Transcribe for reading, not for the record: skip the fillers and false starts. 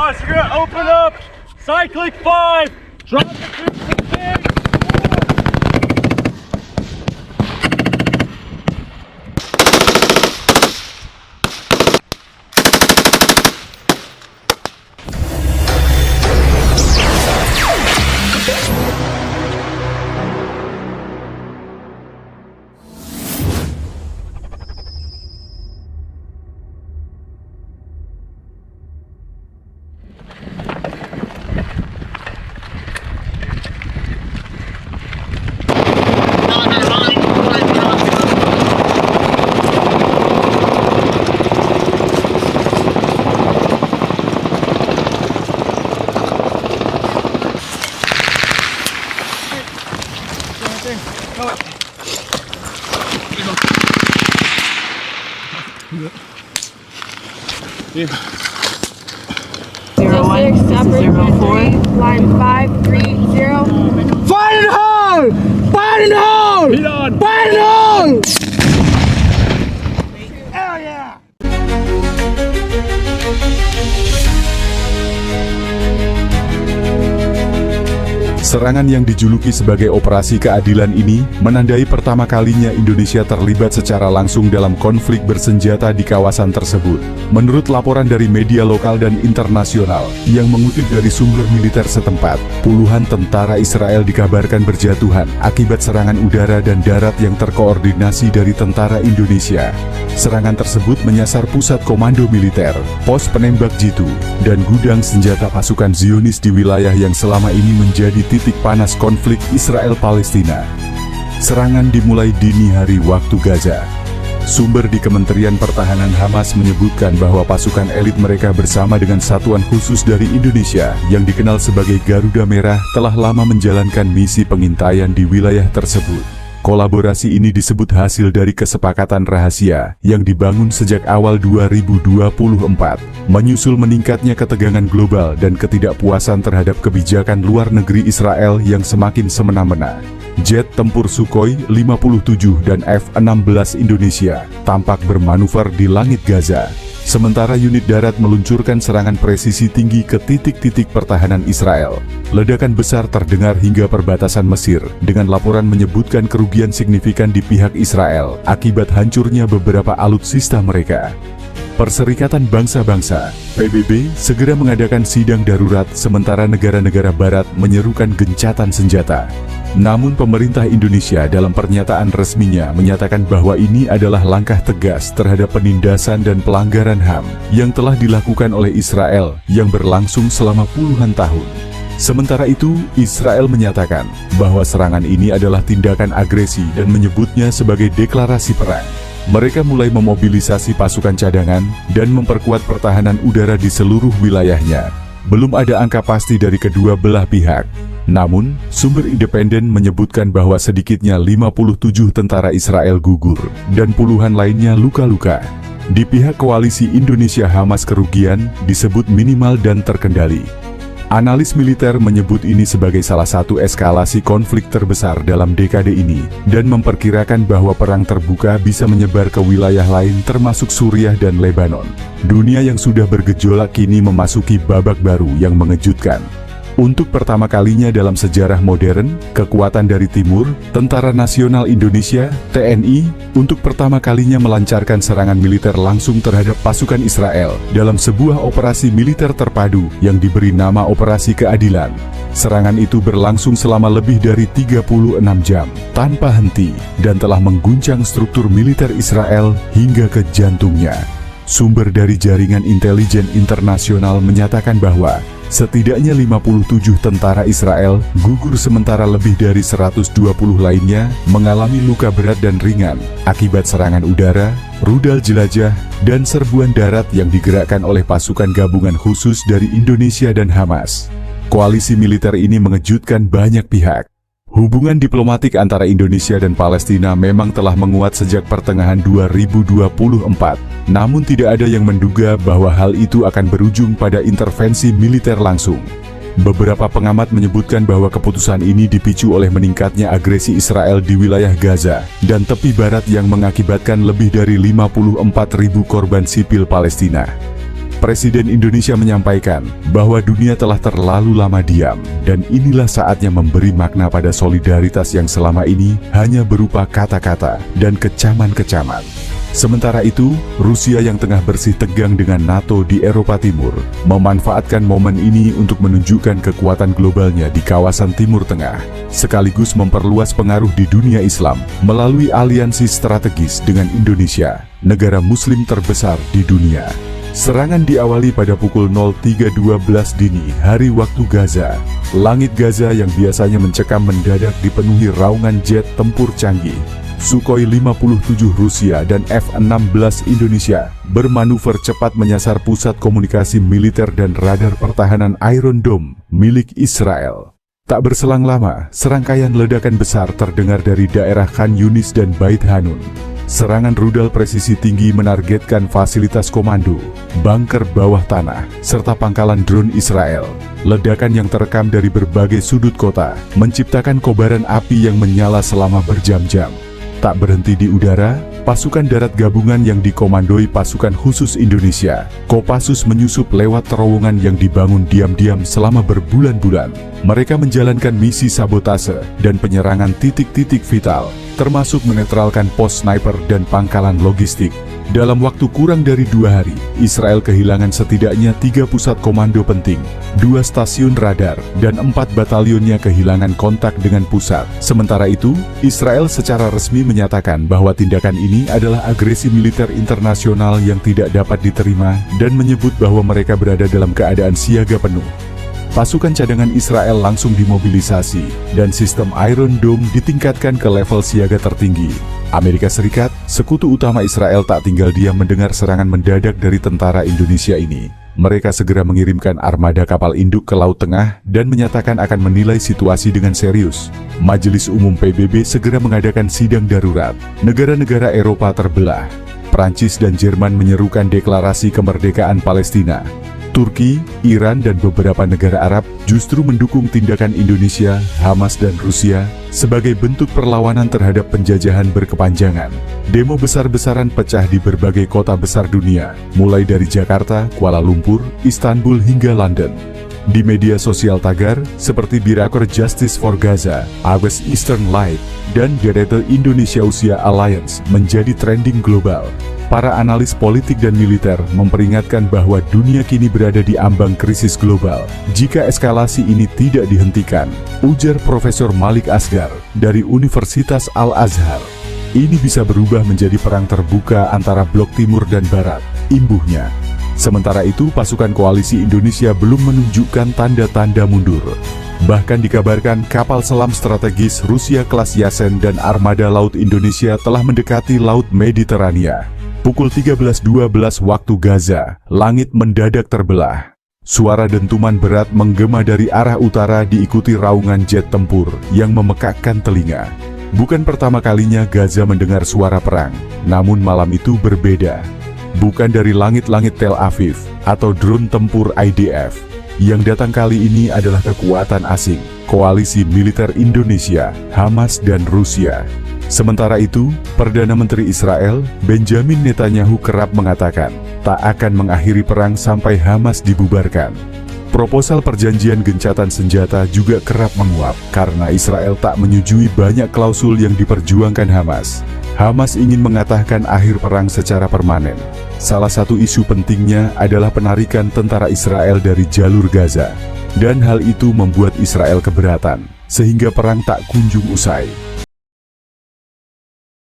Boss, you're gonna open up cyclic 5. Drop the crucible pin. Yeah. 06, upper 3, line 530. Fire in the hole! Fire in the hole! Heat on. Fire in the hole! Hell yeah! Serangan yang dijuluki sebagai Operasi Keadilan ini menandai pertama kalinya Indonesia terlibat secara langsung dalam konflik bersenjata di kawasan tersebut. Menurut laporan dari media lokal dan internasional yang mengutip dari sumber militer setempat, puluhan tentara Israel dikabarkan berjatuhan akibat serangan udara dan darat yang terkoordinasi dari tentara Indonesia. Serangan tersebut menyasar pusat komando militer, pos penembak jitu, dan gudang senjata pasukan Zionis di wilayah yang selama ini menjadi titik panas konflik Israel-Palestina. Serangan dimulai dini hari waktu Gaza. Sumber di Kementerian Pertahanan Hamas menyebutkan bahwa pasukan elit mereka bersama dengan satuan khusus dari Indonesia yang dikenal sebagai Garuda Merah telah lama menjalankan misi pengintaian di wilayah tersebut. Kolaborasi ini disebut hasil dari kesepakatan rahasia yang dibangun sejak awal 2024, menyusul meningkatnya ketegangan global dan ketidakpuasan terhadap kebijakan luar negeri Israel yang semakin semena-mena. Jet tempur Sukhoi 57 dan F-16 Indonesia tampak bermanuver di langit Gaza. Sementara unit darat meluncurkan serangan presisi tinggi ke titik-titik pertahanan Israel. Ledakan besar terdengar hingga perbatasan Mesir, dengan laporan menyebutkan kerugian signifikan di pihak Israel akibat hancurnya beberapa alutsista mereka. Perserikatan Bangsa-Bangsa, PBB, segera mengadakan sidang darurat sementara negara-negara barat menyerukan gencatan senjata. Namun pemerintah Indonesia dalam pernyataan resminya menyatakan bahwa ini adalah langkah tegas terhadap penindasan dan pelanggaran HAM yang telah dilakukan oleh Israel yang berlangsung selama puluhan tahun. Sementara itu, Israel menyatakan bahwa serangan ini adalah tindakan agresi dan menyebutnya sebagai deklarasi perang. Mereka mulai memobilisasi pasukan cadangan dan memperkuat pertahanan udara di seluruh wilayahnya. Belum ada angka pasti dari kedua belah pihak. Namun, sumber independen menyebutkan bahwa sedikitnya 57 tentara Israel gugur dan puluhan lainnya luka-luka. Di pihak koalisi Indonesia Hamas kerugian disebut minimal dan terkendali. Analis militer menyebut ini sebagai salah satu eskalasi konflik terbesar dalam dekade ini dan memperkirakan bahwa perang terbuka bisa menyebar ke wilayah lain termasuk Suriah dan Lebanon. Dunia yang sudah bergejolak kini memasuki babak baru yang mengejutkan. Untuk pertama kalinya dalam sejarah modern, kekuatan dari timur, Tentara Nasional Indonesia, TNI, untuk pertama kalinya melancarkan serangan militer langsung terhadap pasukan Israel dalam sebuah operasi militer terpadu yang diberi nama Operasi Keadilan. Serangan itu berlangsung selama lebih dari 36 jam, tanpa henti, dan telah mengguncang struktur militer Israel hingga ke jantungnya. Sumber dari jaringan intelijen internasional menyatakan bahwa setidaknya 57 tentara Israel gugur sementara lebih dari 120 lainnya mengalami luka berat dan ringan akibat serangan udara, rudal jelajah, dan serbuan darat yang digerakkan oleh pasukan gabungan khusus dari Indonesia dan Hamas. Koalisi militer ini mengejutkan banyak pihak. Hubungan diplomatik antara Indonesia dan Palestina memang telah menguat sejak pertengahan 2024, namun tidak ada yang menduga bahwa hal itu akan berujung pada intervensi militer langsung. Beberapa pengamat menyebutkan bahwa keputusan ini dipicu oleh meningkatnya agresi Israel di wilayah Gaza dan tepi barat yang mengakibatkan lebih dari 54.000 korban sipil Palestina. Presiden Indonesia menyampaikan bahwa dunia telah terlalu lama diam, dan inilah saatnya memberi makna pada solidaritas yang selama ini hanya berupa kata-kata dan kecaman-kecaman. Sementara itu, Rusia yang tengah bersih tegang dengan NATO di Eropa Timur memanfaatkan momen ini untuk menunjukkan kekuatan globalnya di kawasan Timur Tengah, sekaligus memperluas pengaruh di dunia Islam melalui aliansi strategis dengan Indonesia, negara Muslim terbesar di dunia. Serangan diawali pada pukul 03.12 dini hari waktu Gaza. Langit Gaza yang biasanya mencekam mendadak dipenuhi raungan jet tempur canggih. Sukhoi 57 Rusia dan F-16 Indonesia bermanuver cepat menyasar pusat komunikasi militer dan radar pertahanan Iron Dome milik Israel. Tak berselang lama, serangkaian ledakan besar terdengar dari daerah Khan Yunis dan Bait Hanun. Serangan rudal presisi tinggi menargetkan fasilitas komando, bunker bawah tanah, serta pangkalan drone Israel. Ledakan yang terekam dari berbagai sudut kota menciptakan kobaran api yang menyala selama berjam-jam. Tak berhenti di udara, pasukan darat gabungan yang dikomandoi pasukan khusus Indonesia, Kopassus, menyusup lewat terowongan yang dibangun diam-diam selama berbulan-bulan. Mereka menjalankan misi sabotase dan penyerangan titik-titik vital, termasuk menetralkan pos sniper dan pangkalan logistik. Dalam waktu kurang dari 2 hari, Israel kehilangan setidaknya 3 pusat komando penting, 2 stasiun radar, dan 4 batalionnya kehilangan kontak dengan pusat. Sementara itu, Israel secara resmi menyatakan bahwa tindakan ini adalah agresi militer internasional yang tidak dapat diterima dan menyebut bahwa mereka berada dalam keadaan siaga penuh. Pasukan cadangan Israel langsung dimobilisasi, dan sistem Iron Dome ditingkatkan ke level siaga tertinggi. Amerika Serikat, sekutu utama Israel, tak tinggal diam mendengar serangan mendadak dari tentara Indonesia ini. Mereka segera mengirimkan armada kapal induk ke Laut Tengah dan menyatakan akan menilai situasi dengan serius. Majelis Umum PBB segera mengadakan sidang darurat. Negara-negara Eropa terbelah. Prancis dan Jerman menyerukan deklarasi kemerdekaan Palestina. Turki, Iran, dan beberapa negara Arab justru mendukung tindakan Indonesia, Hamas, dan Rusia sebagai bentuk perlawanan terhadap penjajahan berkepanjangan. Demo besar-besaran pecah di berbagai kota besar dunia, mulai dari Jakarta, Kuala Lumpur, Istanbul, hingga London. Di media sosial tagar seperti Birakor Justice for Gaza, Awas Eastern Light, dan Garete Indonesia Usia Alliance menjadi trending global. Para analis politik dan militer memperingatkan bahwa dunia kini berada di ambang krisis global jika eskalasi ini tidak dihentikan, ujar Profesor Malik Asgar dari Universitas Al-Azhar. Ini bisa berubah menjadi perang terbuka antara blok timur dan barat, imbuhnya. Sementara itu, pasukan koalisi Indonesia belum menunjukkan tanda-tanda mundur. Bahkan dikabarkan kapal selam strategis Rusia kelas Yasen dan armada laut Indonesia telah mendekati Laut Mediterania. Pukul 13.12 waktu Gaza, langit mendadak terbelah. Suara dentuman berat menggema dari arah utara diikuti raungan jet tempur yang memekakkan telinga. Bukan pertama kalinya Gaza mendengar suara perang, namun malam itu berbeda. Bukan dari langit-langit Tel Aviv atau drone tempur IDF. Yang datang kali ini adalah kekuatan asing, koalisi militer Indonesia, Hamas, dan Rusia. Sementara itu, Perdana Menteri Israel, Benjamin Netanyahu, kerap mengatakan tak akan mengakhiri perang sampai Hamas dibubarkan. Proposal perjanjian gencatan senjata juga kerap menguap karena Israel tak menyetujui banyak klausul yang diperjuangkan Hamas. Hamas ingin mengatakan akhir perang secara permanen. Salah satu isu pentingnya adalah penarikan tentara Israel dari jalur Gaza. Dan hal itu membuat Israel keberatan, sehingga perang tak kunjung usai.